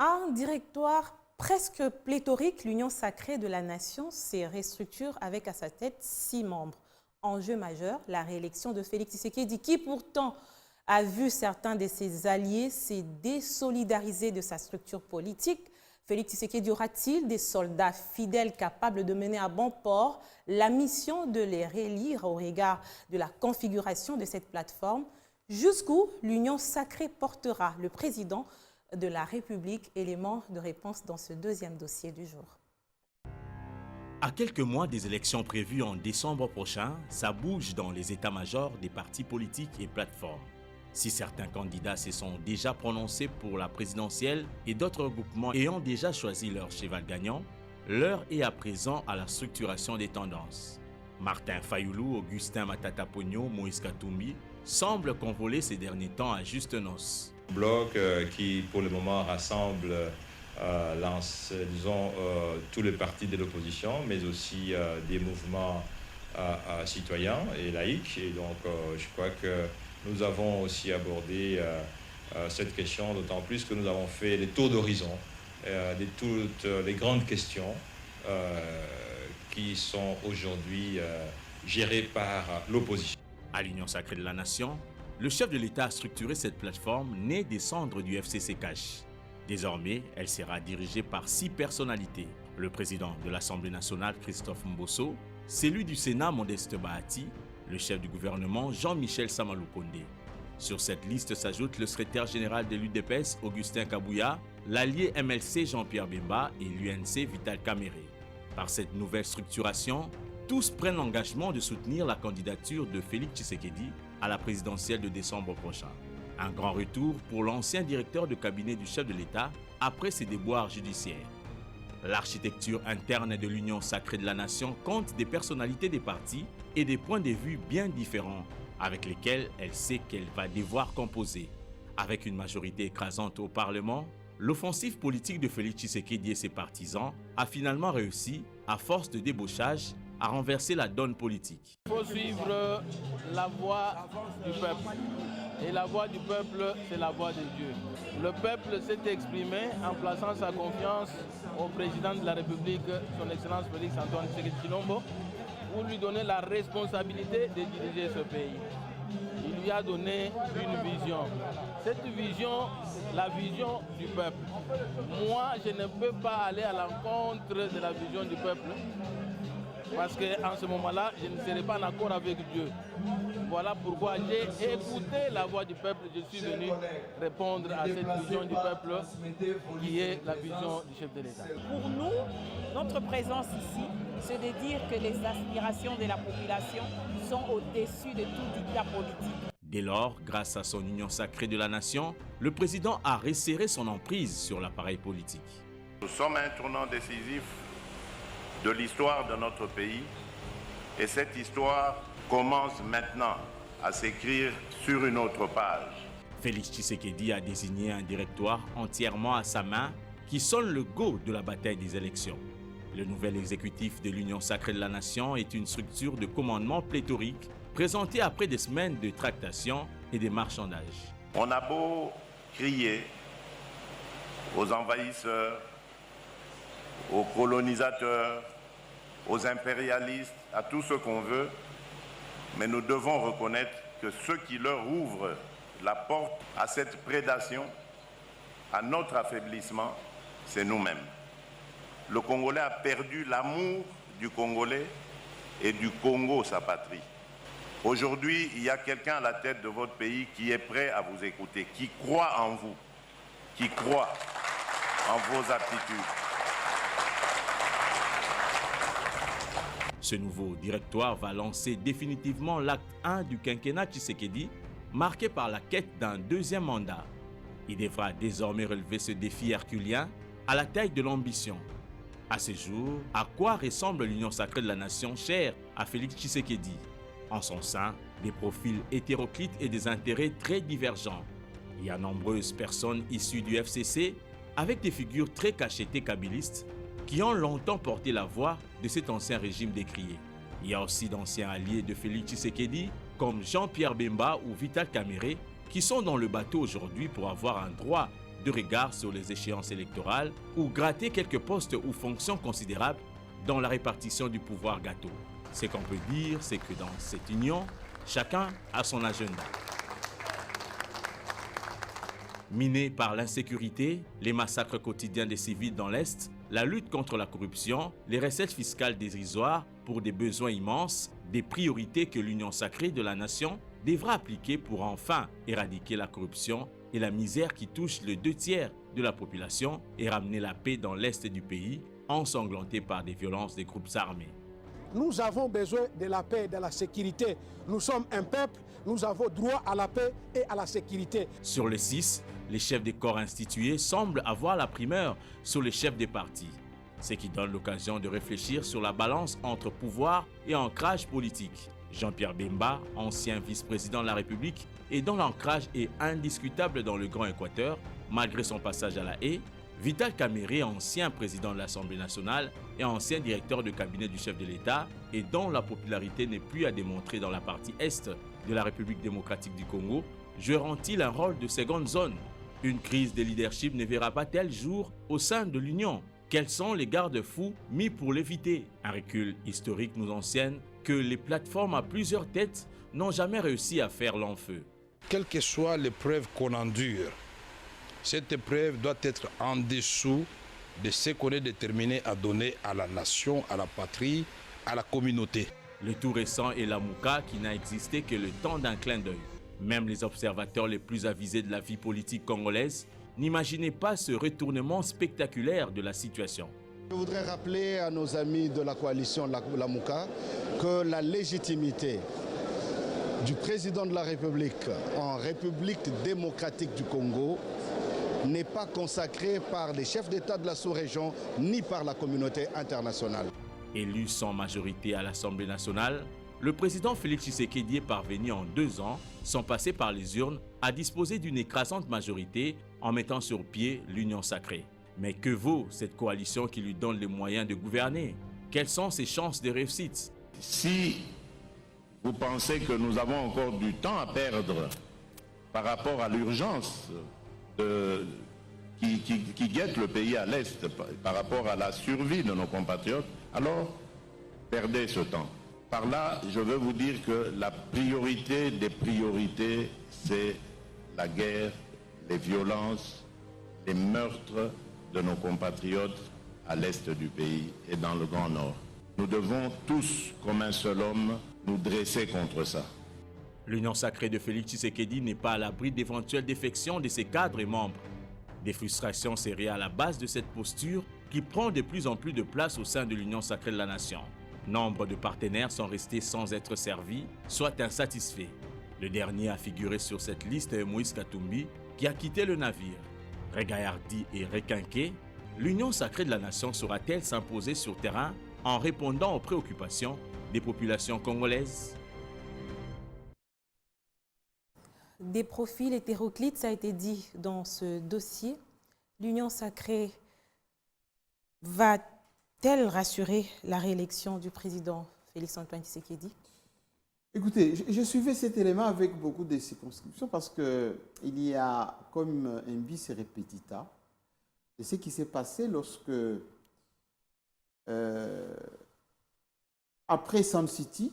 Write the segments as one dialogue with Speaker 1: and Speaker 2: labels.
Speaker 1: Un directoire presque pléthorique, l'Union sacrée de la nation se restructure avec à sa tête 6 membres. Enjeu majeur, la réélection de Félix Tshisekedi, qui pourtant a vu certains de ses alliés se désolidariser de sa structure politique. Félix Tshisekedi aura-t-il des soldats fidèles capables de mener à bon port la mission de les réélire au regard de la configuration de cette plateforme? Jusqu'où l'Union sacrée portera le président de la République? Élément de réponse dans ce deuxième dossier du jour.
Speaker 2: À quelques mois des élections prévues en décembre prochain, ça bouge dans les états-majors des partis politiques et plateformes. Si certains candidats se sont déjà prononcés pour la présidentielle et d'autres groupements ayant déjà choisi leur cheval gagnant, l'heure est à présent à la structuration des tendances. Martin Fayoulou, Augustin Matata Pogno, Moïse Katumbi semblent convoler ces derniers temps à juste noces.
Speaker 3: Bloc qui pour le moment rassemble tous les partis de l'opposition, mais aussi des mouvements citoyens et laïcs. Et donc je crois que nous avons aussi abordé cette question, d'autant plus que nous avons fait les tours d'horizon de toutes les grandes questions qui sont aujourd'hui gérées par l'opposition.
Speaker 2: À l'Union sacrée de la nation, le chef de l'État a structuré cette plateforme née des cendres du FCC Cash. Désormais, elle sera dirigée par 6 personnalités. Le président de l'Assemblée nationale, Christophe Mbosso, celui du Sénat, Modeste Bahati, le chef du gouvernement, Jean-Michel Samalou Kondé. Sur cette liste s'ajoute le secrétaire général de l'UDPS, Augustin Kabouya, l'allié MLC Jean-Pierre Bemba et l'UNC Vital Kamere. Par cette nouvelle structuration, tous prennent l'engagement de soutenir la candidature de Félix Tshisekedi à la présidentielle de décembre prochain. Un grand retour pour l'ancien directeur de cabinet du chef de l'État après ses déboires judiciaires. L'architecture interne de l'Union sacrée de la nation compte des personnalités des partis et des points de vue bien différents avec lesquels elle sait qu'elle va devoir composer. Avec une majorité écrasante au Parlement, l'offensive politique de Félix Tshisekedi et ses partisans a finalement réussi, à force de débauchage, à renverser la donne politique.
Speaker 4: Il faut suivre la voie du peuple. Et la voix du peuple, c'est la voix de Dieu. Le peuple s'est exprimé en plaçant sa confiance au président de la République, son Excellence Félix Antoine Tshisekedi Tshilombo, pour lui donner la responsabilité de diriger ce pays. Il lui a donné une vision. Cette vision, la vision du peuple. Moi, je ne peux pas aller à l'encontre de la vision du peuple, parce qu'en ce moment-là, je ne serai pas en accord avec Dieu. Voilà pourquoi j'ai écouté la voix du peuple. Je suis venu répondre à cette vision du peuple qui est la vision du chef de l'État.
Speaker 5: Pour nous, notre présence ici, c'est de dire que les aspirations de la population sont au-dessus de tout dictat politique.
Speaker 2: Dès lors, grâce à son union sacrée de la nation, le président a resserré son emprise sur l'appareil politique.
Speaker 6: Nous sommes à un tournant décisif de l'histoire de notre pays et cette histoire commence maintenant à s'écrire sur une autre page.
Speaker 2: Félix Tshisekedi a désigné un directoire entièrement à sa main qui sonne le go de la bataille des élections. Le nouvel exécutif de l'Union sacrée de la nation est une structure de commandement pléthorique présentée après des semaines de tractations et de marchandages.
Speaker 6: On a beau crier aux envahisseurs, aux colonisateurs, aux impérialistes, à tout ce qu'on veut, mais nous devons reconnaître que ceux qui leur ouvrent la porte à cette prédation, à notre affaiblissement, c'est nous-mêmes. Le Congolais a perdu l'amour du Congolais et du Congo, sa patrie. Aujourd'hui, il y a quelqu'un à la tête de votre pays qui est prêt à vous écouter, qui croit en vous, qui croit en vos aptitudes.
Speaker 2: Ce nouveau directoire va lancer définitivement l'acte 1 du quinquennat Tshisekedi, marqué par la quête d'un deuxième mandat. Il devra désormais relever ce défi herculien à la taille de l'ambition. À ce jour, à quoi ressemble l'Union sacrée de la nation chère à Félix Tshisekedi? En son sein, des profils hétéroclites et des intérêts très divergents. Il y a nombreuses personnes issues du FCC avec des figures très cachetées kabylistes qui ont longtemps porté la voix de cet ancien régime décrié. Il y a aussi d'anciens alliés de Félix Tshisekedi comme Jean-Pierre Bemba ou Vital Kamere qui sont dans le bateau aujourd'hui pour avoir un droit de regard sur les échéances électorales ou gratter quelques postes ou fonctions considérables dans la répartition du pouvoir gâteau. Ce qu'on peut dire, c'est que dans cette union, chacun a son agenda. Minés par l'insécurité, les massacres quotidiens des civils dans l'Est, la lutte contre la corruption, les recettes fiscales dérisoires pour des besoins immenses, des priorités que l'Union sacrée de la nation devra appliquer pour enfin éradiquer la corruption et la misère qui touche les 2/3 de la population et ramener la paix dans l'Est du pays, ensanglanté par des violences des groupes armés.
Speaker 7: Nous avons besoin de la paix et de la sécurité. Nous sommes un peuple, nous avons droit à la paix et à la sécurité.
Speaker 2: Sur le 6, les chefs des corps institués semblent avoir la primeur sur les chefs des partis, ce qui donne l'occasion de réfléchir sur la balance entre pouvoir et ancrage politique. Jean-Pierre Bemba, ancien vice-président de la République, et dont l'ancrage est indiscutable dans le Grand Équateur, malgré son passage à la haie, Vital Kamerhe, ancien président de l'Assemblée nationale et ancien directeur de cabinet du chef de l'État, et dont la popularité n'est plus à démontrer dans la partie Est de la République démocratique du Congo, joueront-ils un rôle de seconde zone? Une crise de leadership ne verra pas tel jour au sein de l'Union. Quels sont les garde-fous mis pour l'éviter? Un recul historique nous enseigne que les plateformes à plusieurs têtes n'ont jamais réussi à faire long feu.
Speaker 8: Quelle que soit l'épreuve qu'on endure, cette épreuve doit être en dessous de ce qu'on est déterminé à donner à la nation, à la patrie, à la communauté.
Speaker 2: Le tout récent est la Mouka qui n'a existé que le temps d'un clin d'œil. Même les observateurs les plus avisés de la vie politique congolaise n'imaginaient pas ce retournement spectaculaire de la situation.
Speaker 9: Je voudrais rappeler à nos amis de la coalition La Mouka que la légitimité du président de la République en République démocratique du Congo n'est pas consacrée par les chefs d'État de la sous-région ni par la communauté internationale.
Speaker 2: Élu sans majorité à l'Assemblée nationale, le président Félix Tshisekedi est parvenu en 2 ans, sans passer par les urnes, à disposer d'une écrasante majorité en mettant sur pied l'Union sacrée. Mais que vaut cette coalition qui lui donne les moyens de gouverner? Quelles sont ses chances de réussite?
Speaker 6: Si vous pensez que nous avons encore du temps à perdre par rapport à l'urgence qui guette le pays à l'Est, par rapport à la survie de nos compatriotes, alors perdez ce temps. Par là, je veux vous dire que la priorité des priorités, c'est la guerre, les violences, les meurtres de nos compatriotes à l'Est du pays et dans le Grand Nord. Nous devons tous, comme un seul homme, nous dresser contre ça.
Speaker 2: L'Union sacrée de Félix Tshisekedi n'est pas à l'abri d'éventuelles défections de ses cadres et membres. Des frustrations seraient à la base de cette posture qui prend de plus en plus de place au sein de l'Union sacrée de la nation. Nombre de partenaires sont restés sans être servis, soit insatisfaits. Le dernier à figurer sur cette liste est Moïse Katumbi, qui a quitté le navire. Regaillardi et requinqué, l'Union sacrée de la nation saura-t-elle s'imposer sur terrain en répondant aux préoccupations des populations congolaises?
Speaker 1: Des profils hétéroclites, ça a été dit dans ce dossier. L'Union sacrée va-t-elle rassurer la réélection du président Félix-Antoine Tshisekedi?
Speaker 10: Écoutez, je suivais cet élément avec beaucoup de circonscriptions parce qu'il y a comme un bis repetita de ce qui s'est passé lorsque, après Sun City,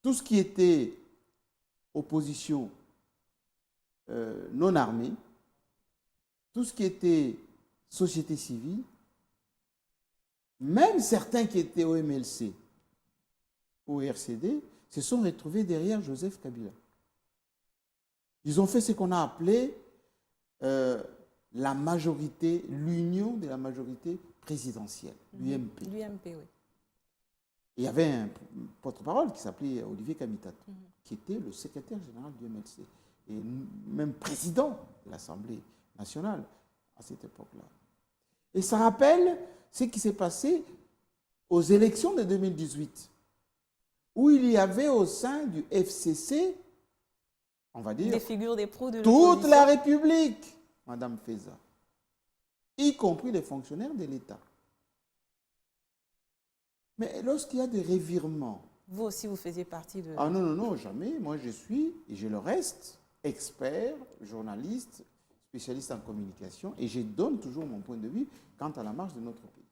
Speaker 10: tout ce qui était opposition non armée, tout ce qui était société civile, même certains qui étaient au MLC, au RCD, se sont retrouvés derrière Joseph Kabila. Ils ont fait ce qu'on a appelé la majorité, l'union de la majorité présidentielle, l'UMP.
Speaker 1: L'UMP, oui.
Speaker 10: Il y avait un porte-parole qui s'appelait Olivier Kamitata, qui était le secrétaire général du MLC et même président de l'Assemblée nationale à cette époque-là. Et ça rappelle ce qui s'est passé aux élections de 2018, où il y avait au sein du FCC, on va dire,
Speaker 1: des figures des pros de
Speaker 10: toute la République, Madame Feza, y compris les fonctionnaires de l'État. Mais lorsqu'il y a des revirements...
Speaker 1: Vous aussi, vous faisiez partie de...
Speaker 10: Ah non, non, non, jamais. Moi, je suis, et je le reste, expert, journaliste, spécialiste en communication, et je donne toujours mon point de vue quant à la marche de notre pays.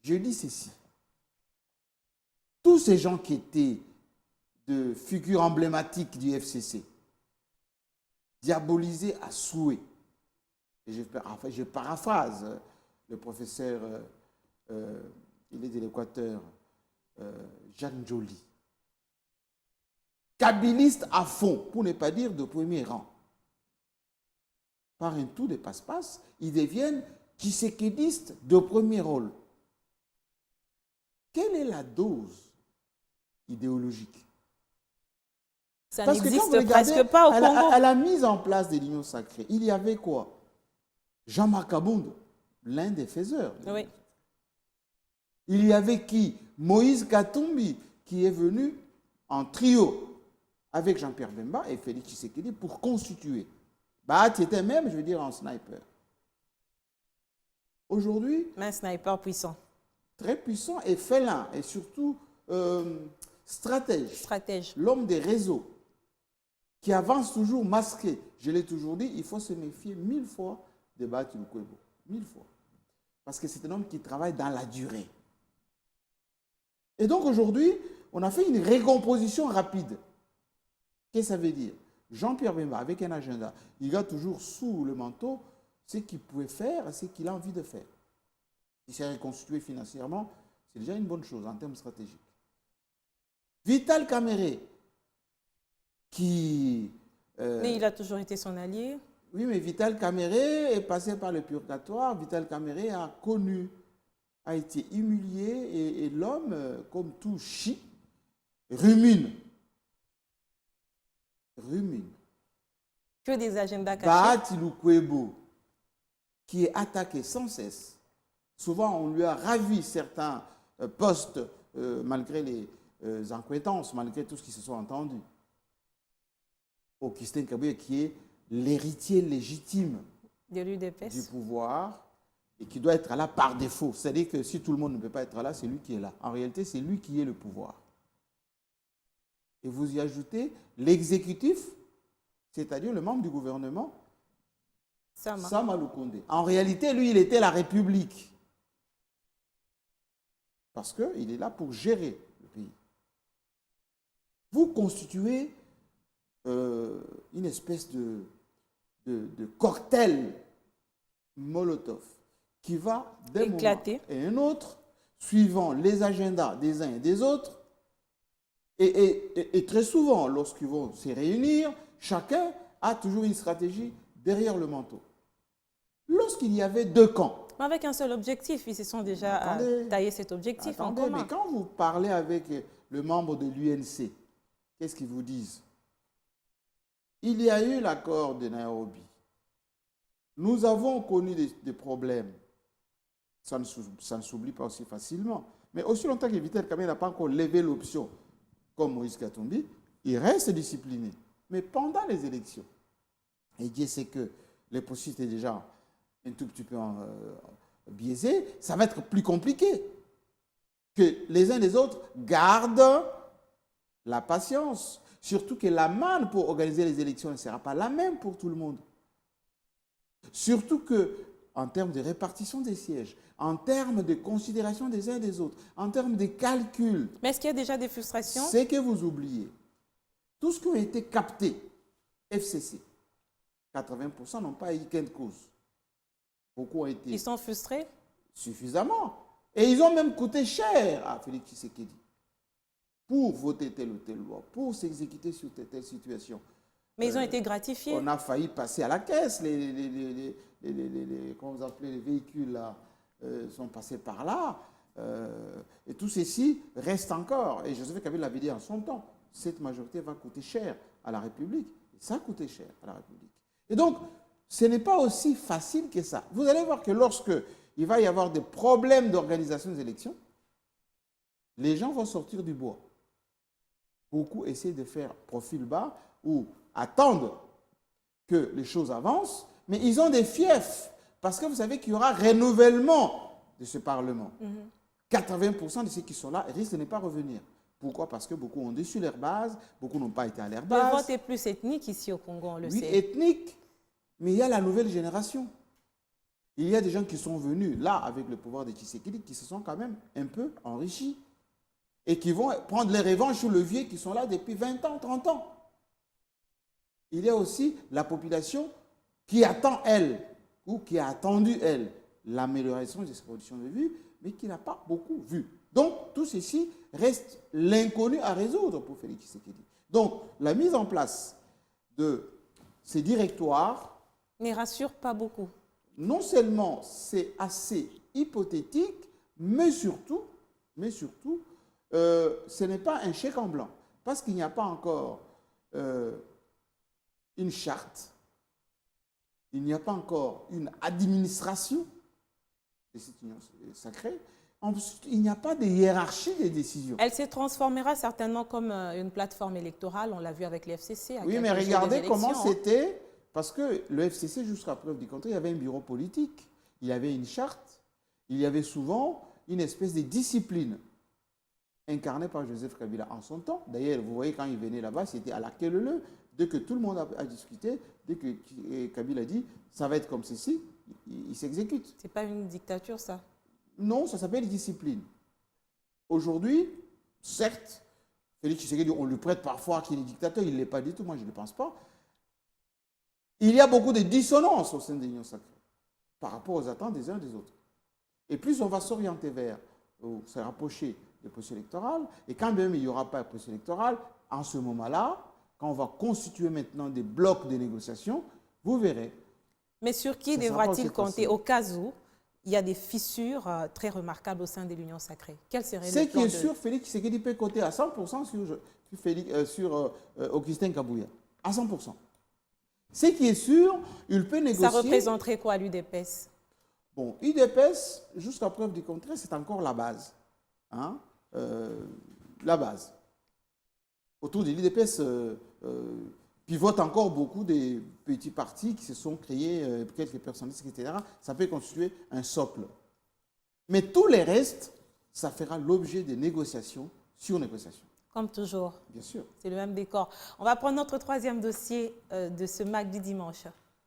Speaker 10: Je dis ceci. Tous ces gens qui étaient de figures emblématiques du FCC, diabolisés à souhait, et je paraphrase le professeur, il est de l'Équateur, Jeanne Joly, kabiliste à fond, pour ne pas dire de premier rang. Par un tour de passe-passe, ils deviennent tshisekidistes de premier rôle. Quelle est la dose idéologique?
Speaker 1: Ça
Speaker 10: Parce
Speaker 1: n'existe presque pas au Congo.
Speaker 10: À la mise en place de l'Union sacrée, il y avait quoi? Jean-Marc Abound, l'un des faiseurs.
Speaker 1: Oui.
Speaker 10: Il y avait qui? Moïse Katumbi, qui est venu en trio avec Jean-Pierre Bemba et Félix Tshisekedi pour constituer. Bahati était même, je veux dire, en sniper. Aujourd'hui...
Speaker 1: Un sniper puissant.
Speaker 10: Très puissant et félin, et surtout stratège. L'homme des réseaux, qui avance toujours masqué. Je l'ai toujours dit, il faut se méfier 1000 fois de Bahati Lukwebo. 1000 fois. Parce que c'est un homme qui travaille dans la durée. Et donc aujourd'hui, on a fait une récomposition rapide. Qu'est-ce que ça veut dire? Jean-Pierre Bemba, avec un agenda, il a toujours sous le manteau ce qu'il pouvait faire et ce qu'il a envie de faire. Il s'est reconstitué financièrement, c'est déjà une bonne chose en termes stratégiques. Vital Kamerhe, qui...
Speaker 1: Mais il a toujours été son allié.
Speaker 10: Oui, mais Vital Kamerhe est passé par le purgatoire. Vital Kamerhe a connu, a été humilié, et l'homme, comme tout chi, rumine.
Speaker 1: Que des agendas cachés.
Speaker 10: Bahati Lukwebo, qui est attaqué sans cesse. Souvent, on lui a ravi certains postes, malgré les incohérences, malgré tout ce qui se sont entendus. Augustin Kabouye, qui est l'héritier légitime du pouvoir et qui doit être là par défaut. C'est-à-dire que si tout le monde ne peut pas être là, c'est lui qui est là. En réalité, c'est lui qui est le pouvoir. Et vous y ajoutez l'exécutif, c'est-à-dire le membre du gouvernement, Sama Lukonde. En réalité, lui, il était la République. Parce qu'il est là pour gérer le pays. Vous constituez une espèce de cocktail Molotov qui va d'un moment et un autre, suivant les agendas des uns et des autres. Et très souvent, lorsqu'ils vont se réunir, chacun a toujours une stratégie derrière le manteau. Lorsqu'il y avait deux camps,
Speaker 1: avec un seul objectif, ils se sont déjà taillé cet objectif en commun.
Speaker 10: Mais quand vous parlez avec le membre de l'UNC, qu'est-ce qu'ils vous disent? Il y a eu l'accord de Nairobi. Nous avons connu des problèmes. Ça ne s'oublie pas aussi facilement. Mais aussi longtemps que Vital Kamerhe n'a pas encore levé l'option, comme Moïse Katumbi, il reste discipliné. Mais pendant les élections, et Dieu sait que les processus étaient déjà un tout petit peu biaisés, ça va être plus compliqué. Que les uns des autres gardent la patience. Surtout que la manne pour organiser les élections ne sera pas la même pour tout le monde. Surtout que, en termes de répartition des sièges, en termes de considération des uns et des autres, en termes de calcul.
Speaker 1: Mais est-ce qu'il y a déjà des frustrations?
Speaker 10: C'est que vous oubliez. Tout ce qui a été capté, FCC, 80% n'ont pas eu gain de cause. Beaucoup ont été...
Speaker 1: Ils sont frustrés?
Speaker 10: Suffisamment. Et ils ont même coûté cher à Félix Tshisekedi pour voter telle ou telle loi, pour s'exécuter sur telle situation.
Speaker 1: Mais ils ont été gratifiés.
Speaker 10: On a failli passer à la caisse. Comment vous appelez, les véhicules là, sont passés par là. Et tout ceci reste encore. Et Joseph Kabila l'avait dit en son temps, cette majorité va coûter cher à la République. Et ça a coûté cher à la République. Et donc, ce n'est pas aussi facile que ça. Vous allez voir que lorsque il va y avoir des problèmes d'organisation des élections, les gens vont sortir du bois. Beaucoup essaient de faire profil bas ou attendent que les choses avancent, mais ils ont des fiefs parce que vous savez qu'il y aura renouvellement de ce Parlement. 80% de ceux qui sont là risquent de ne pas revenir. Pourquoi? Parce que beaucoup ont déçu leur base, beaucoup n'ont pas été à leur base.
Speaker 1: Le vote est plus ethnique ici au Congo, on le sait.
Speaker 10: Oui, ethnique, Mais il y a la nouvelle génération. Il y a des gens qui sont venus là avec le pouvoir de Tshisekedi qui se sont quand même un peu enrichis et qui vont prendre les revanches sur le vieux qui sont là depuis 20 ans, 30 ans. Il y a aussi la population qui attend, elle, ou qui a attendu, elle, l'amélioration de ses conditions de vie, mais qui n'a pas beaucoup vu. Donc, tout ceci reste l'inconnu à résoudre pour Félix Tshisekedi. Donc, la mise en place de ces directoires
Speaker 1: ne rassure pas beaucoup.
Speaker 10: Non seulement c'est assez hypothétique, mais surtout, ce n'est pas un chèque en blanc. Parce qu'il n'y a pas encore une charte, il n'y a pas encore une administration de cette union sacrée. Ensuite, il n'y a pas de hiérarchie des décisions.
Speaker 1: Elle se transformera certainement comme une plateforme électorale, on l'a vu avec le FCC.
Speaker 10: Oui, mais regardez comment c'était, parce que le FCC, jusqu'à preuve du contraire, il y avait un bureau politique, il y avait une charte, il y avait souvent une espèce de discipline incarnée par Joseph Kabila en son temps. D'ailleurs, vous voyez, quand il venait là-bas, c'était à la queue-leu. Dès que tout le monde a discuté, dès que Kabila dit « ça va être comme ceci », il s'exécute.
Speaker 1: Ce n'est pas une dictature, ça?
Speaker 10: Non, ça s'appelle discipline. Aujourd'hui, certes, Félix Tshisekedi, on lui prête parfois qu'il est dictateur, il ne l'est pas du tout, moi je ne le pense pas. Il y a beaucoup de dissonances au sein de l'Union sacrée par rapport aux attentes des uns et des autres. Et plus on va s'orienter vers, ou se rapprocher des processus électoraux, et quand même il n'y aura pas de processus électoral, en ce moment-là, quand on va constituer maintenant des blocs de négociation, vous verrez.
Speaker 1: Mais sur qui devra-t-il compter au cas où il y a des fissures très remarquables au sein de l'Union sacrée? Quel serait le plan?
Speaker 10: Ce qui est sûr, Félix Tshisekedi peut compter à 100% sur Augustin Kabouya. À 100%. Ce qui est sûr, il peut négocier...
Speaker 1: Ça représenterait quoi, l'UDPS?
Speaker 10: Bon, UDPS, jusqu'à preuve du contraire, c'est encore la base. Hein? La base. Autour de l'UDPS pivotent encore beaucoup des petits partis qui se sont créés, quelques personnalistes, etc. Ça peut constituer un socle. Mais tous les restes, ça fera l'objet de négociations sur négociations.
Speaker 1: Comme toujours.
Speaker 10: Bien sûr.
Speaker 1: C'est le même décor. On va prendre notre troisième dossier de ce MAC du dimanche.